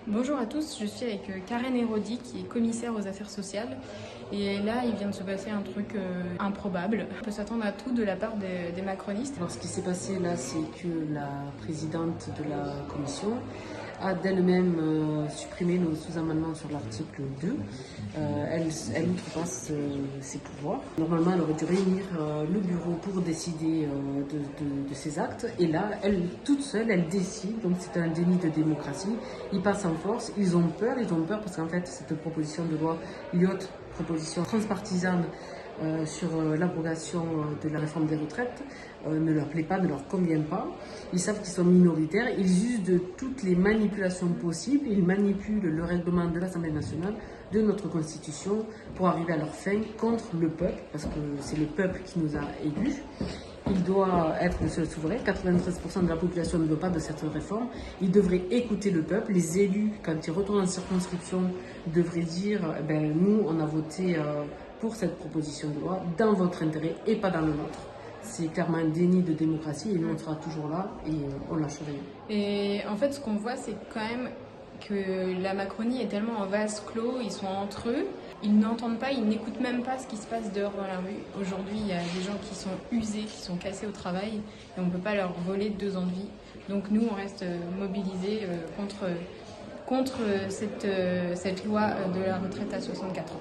Bonjour à tous, je suis avec Karen Hérodi qui est commissaire aux affaires sociales et là il vient de se passer un truc improbable. On peut s'attendre à tout de la part des macronistes. Alors, ce qui s'est passé là, c'est que la présidente de la commission a d'elle-même supprimé nos sous-amendements sur l'article 2. Elle outrepasse ses pouvoirs. Normalement, elle aurait dû réunir le bureau pour décider de ses actes. Et là, elle, toute seule, elle décide. Donc, c'est un déni de démocratie. Ils passent en force. Ils ont peur parce qu'en fait, cette proposition de loi Lyotte, proposition transpartisane, sur l'abrogation de la réforme des retraites ne leur plaît pas, ne leur convient pas. Ils savent qu'ils sont minoritaires, ils usent de toutes les manipulations possibles, ils manipulent le règlement de l'Assemblée nationale, de notre Constitution, pour arriver à leur fin contre le peuple, parce que c'est le peuple qui nous a élus. Il doit être le seul souverain. 93% de la population ne veut pas de cette réforme. Il devrait écouter le peuple. Les élus, quand ils retournent en circonscription, devraient dire nous, on a voté pour cette proposition de loi dans votre intérêt et pas dans le nôtre. C'est clairement un déni de démocratie et nous, on sera toujours là et on lâche rien. Et en fait, ce qu'on voit, c'est quand même que la Macronie est tellement en vase clos, ils sont entre eux, ils n'entendent pas, ils n'écoutent même pas ce qui se passe dehors dans la rue. Aujourd'hui, il y a des gens qui sont usés, qui sont cassés au travail et on ne peut pas leur voler 2 ans de vie. Donc nous, on reste mobilisés contre cette loi de la retraite à 64 ans.